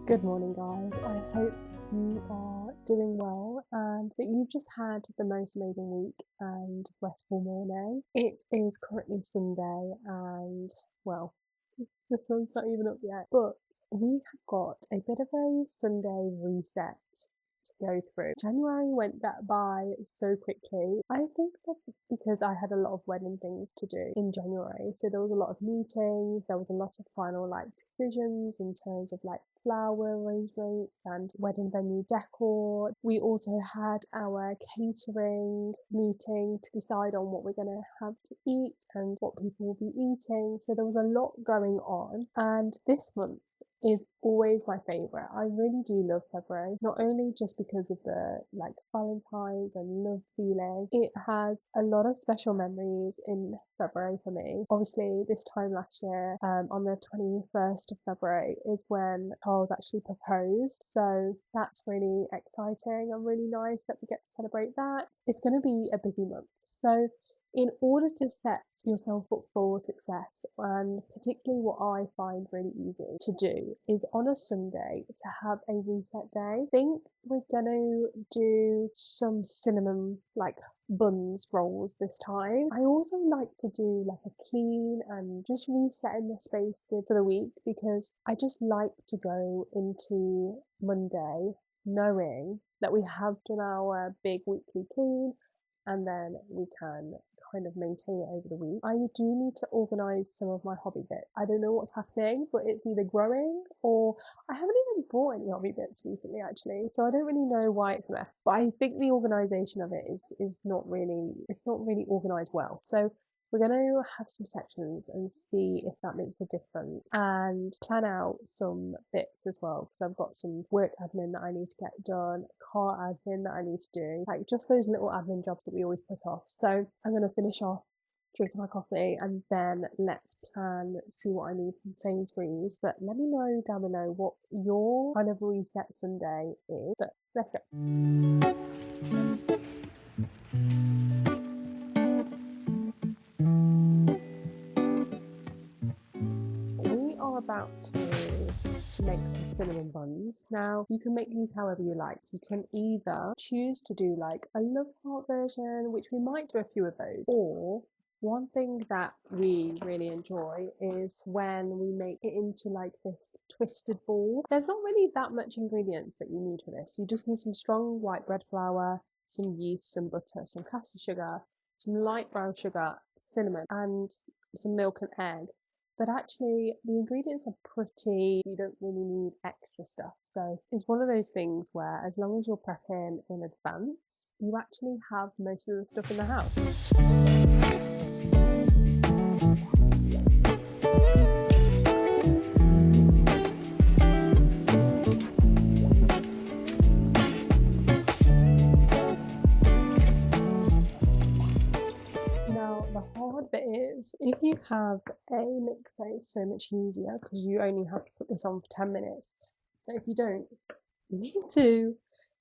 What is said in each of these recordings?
Good morning, guys. I hope you are doing well and that you've just had the most amazing week and restful morning. It is currently Sunday and, well, the sun's not even up yet, but we have got a bit of a Sunday reset to go through. January went that by so quickly. I think that because I had a lot of wedding things to do in January, so there was a lot of meetings, there was a lot of final decisions in terms of flower arrangements and wedding venue decor. We also had our catering meeting to decide on what we're going to have to eat and what people will be eating. So there was a lot going on, and this month is always my favorite. I really do love February, not only just because of the Valentine's and love feeling. It has a lot of special memories in February for me. Obviously, this time last year, on the 21st of February, is when Charles actually proposed. So that's really exciting and really nice that we get to celebrate that. It's going to be a busy month. So in order to set yourself up for success, and particularly what I find really easy to do, is on a Sunday to have a reset day. I think we're gonna do some cinnamon buns rolls this time. I also like to do a clean and just resetting the space for the week, because I just like to go into Monday knowing that we have done our big weekly clean, and then we can kind of maintain it over the week. I do need to organise some of my hobby bits. I don't know what's happening, but it's either growing or I haven't even bought any hobby bits recently actually, so I don't really know why it's a mess. But I think the organisation of it is not really, it's not really organised well. So we're going to have some sections and see if that makes a difference, and plan out some bits as well, because I've got some work admin that I need to get done, car admin that I need to do, just those little admin jobs that we always put off. So I'm going to finish off drinking my coffee and then let's see what I need from Sainsbury's. But let me know down below what your kind of reset Sunday is. But let's go. We are about to make some cinnamon buns. Now, you can make these however you like. You can either choose to do a love heart version, which we might do a few of those, or one thing that we really enjoy is when we make it into this twisted ball. There's not really that much ingredients that you need for this. You just need some strong white bread flour, some yeast, some butter, some caster sugar, some light brown sugar, cinnamon, and some milk and egg. But actually, the ingredients are pretty, you don't really need extra stuff. So it's one of those things where as long as you're prepping in advance, you actually have most of the stuff in the house. Bit is, if you have a mixer, it's so much easier because you only have to put this on for 10 minutes. But if you don't, you need to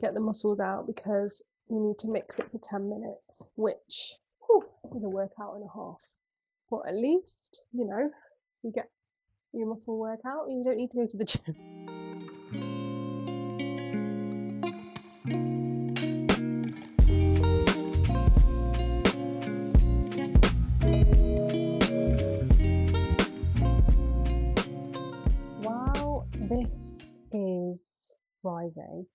get the mussels out because you need to mix it for 10 minutes, which is a workout and a half. But at least, you get your muscle workout and you don't need to go to the gym. This is rising.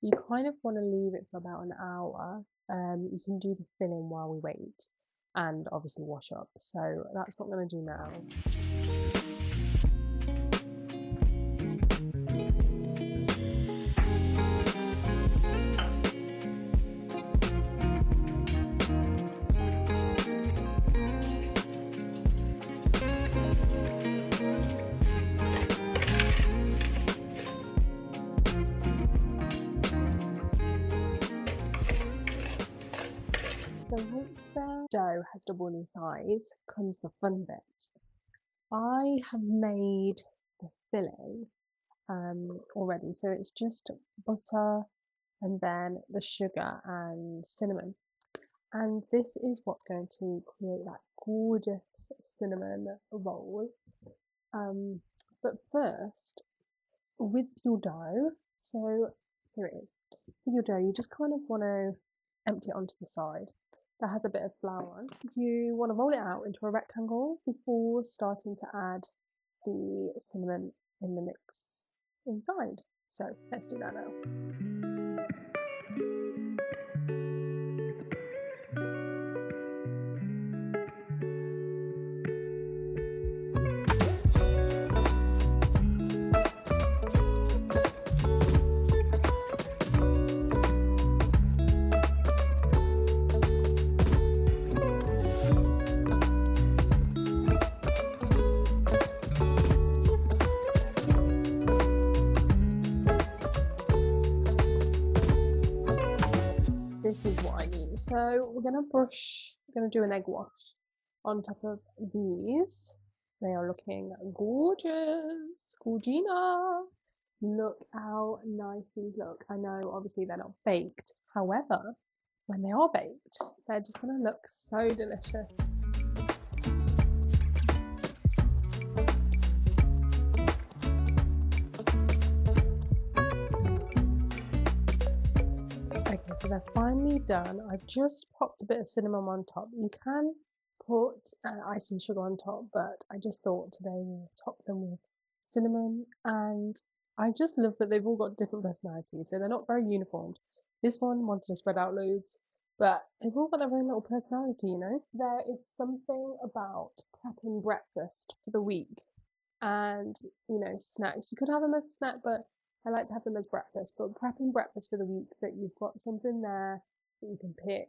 You kind of want to leave it for about an hour. You can do the filling while we wait and obviously wash up. So that's what I'm going to do now. So once the dough has doubled in size, comes the fun bit. I have made the filling already, so it's just butter and then the sugar and cinnamon. And this is what's going to create that gorgeous cinnamon roll. But first, with your dough, so here it is. With your dough, you just kind of want to empty it onto the side that has a bit of flour on. You want to roll it out into a rectangle before starting to add the cinnamon in the mix inside. So let's do that now. This is what I need. So we're gonna do an egg wash on top of these. They are looking gorgeous. Gorgina. Look how nice these look. I know obviously they're not baked. However, when they are baked, they're just gonna look so delicious. Okay, so they're finally done. I've just popped a bit of cinnamon on top. You can put icing sugar on top, but I just thought today we'll top them with cinnamon. And I just love that they've all got different personalities, so they're not very uniform. This one wanted to spread out loads, but they've all got their own little personality, you know? There is something about prepping breakfast for the week and, you know, snacks. You could have them as a snack, but I like to have them as breakfast. But prepping breakfast for the week, that you've got something there that you can pick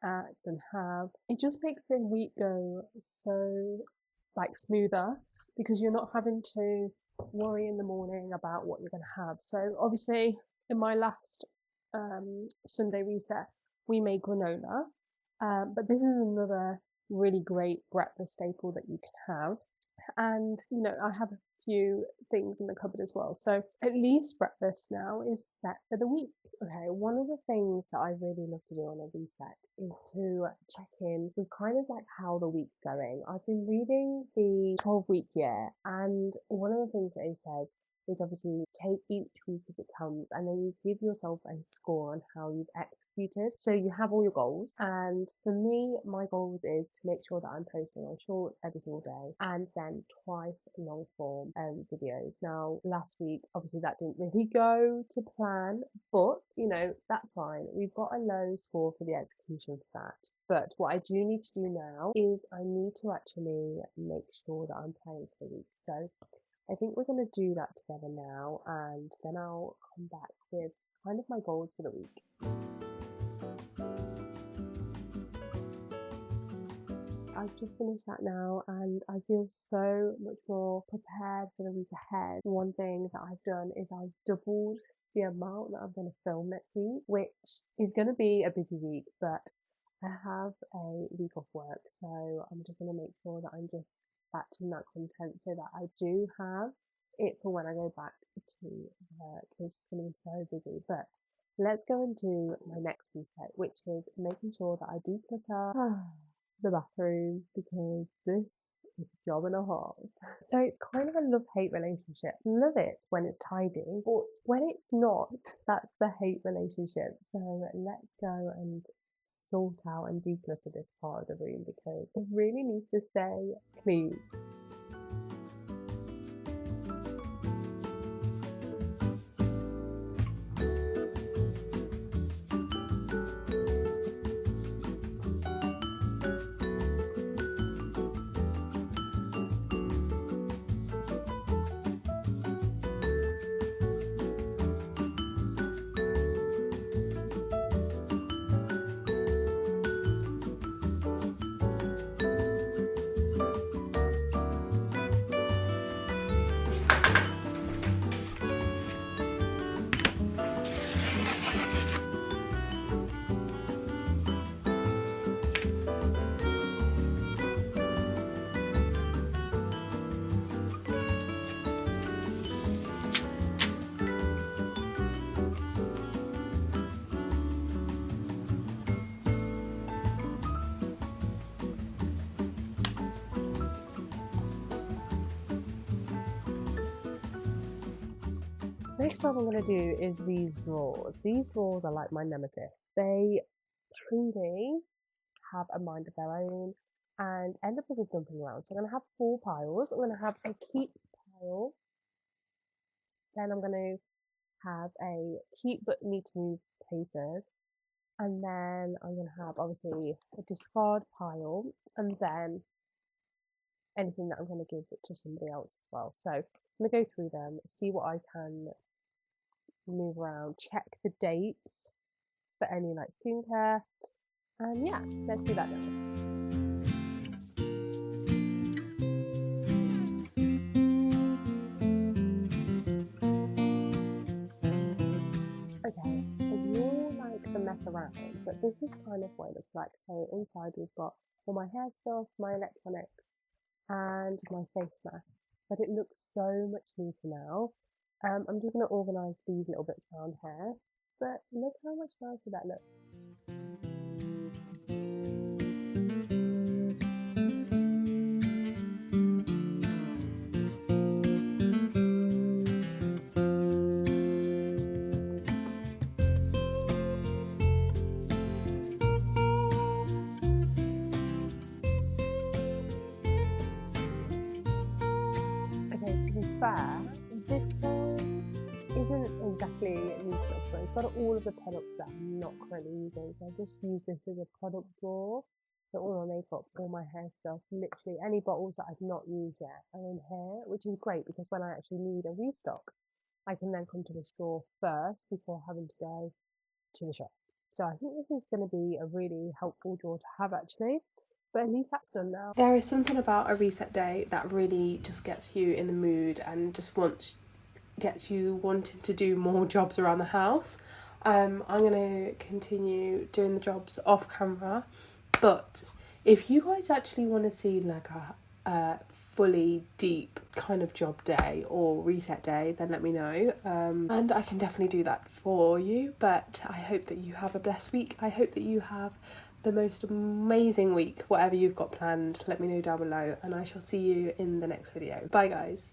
at and have, it just makes the week go so like smoother because you're not having to worry in the morning about what you're going to have. So obviously, in my last Sunday reset, we made granola, but this is another really great breakfast staple that you can have. And you know, I have a few things in the cupboard as well, so at least breakfast now is set for the week. Okay, one of the things that I really love to do on a reset is to check in with kind of like how the week's going. I've been reading the 12-week year, and one of the things that it says is obviously take each week as it comes and then you give yourself a score on how you've executed. So you have all your goals, and for me, my goals is to make sure that I'm posting on shorts every single day and then twice long form videos. Now, last week, obviously that didn't really go to plan, but you know, that's fine. We've got a low score for the execution for that. But what I do need to do now is I need to actually make sure that I'm planning for the week. So I think we're going to do that together now, and then I'll come back with kind of my goals for the week. I've just finished that now and I feel so much more prepared for the week ahead. One thing that I've done is I've doubled the amount that I'm going to film next week, which is going to be a busy week, but I have a week off work, so I'm just going to make sure that I'm just batching that content so that I do have it for when I go back to work. It's just going to be so busy, but let's go into my next reset, which is making sure that I declutter the bathroom because this is a job and a half. So it's kind of a love-hate relationship. Love it when it's tidy, but when it's not, that's the hate relationship. So let's go and sort out and declutter this part of the room because it really needs to stay clean. next job I'm going to do is these drawers. These drawers are like my nemesis. They truly have a mind of their own and end up as a dumping ground. So I'm going to have 4 piles. I'm going to have a keep pile. Then I'm going to have a keep but need to move places. And then I'm going to have obviously a discard pile and then anything that I'm going to give it to somebody else as well. So I'm going to go through them, see what I can move around, check the dates for any like skincare, and yeah, let's do that now. Okay, ignore like the mess around, but this is kind of what it looks like. So inside we've got all my hair stuff, my electronics, and my face mask. But it looks so much neater now. I'm just going to organise these little bits around here, but look how much nicer that looks. Okay, to be fair, this one isn't exactly neat enough, but it's got all of the products that I'm not currently using. So I just use this as a product drawer. So all my makeup, all my hair stuff, literally any bottles that I've not used yet are in here, which is great because when I actually need a restock, I can then come to this drawer first before having to go to the shop. So I think this is going to be a really helpful drawer to have actually. But at least that's done now. There is something about a reset day that really just gets you in the mood and just gets you wanting to do more jobs around the house. I'm going to continue doing the jobs off camera, but if you guys actually want to see like a fully deep kind of job day or reset day, then let me know, and I can definitely do that for you. But I hope that you have a blessed week. I hope that you have the most amazing week, whatever you've got planned. Let me know down below, and I shall see you in the next video. Bye guys.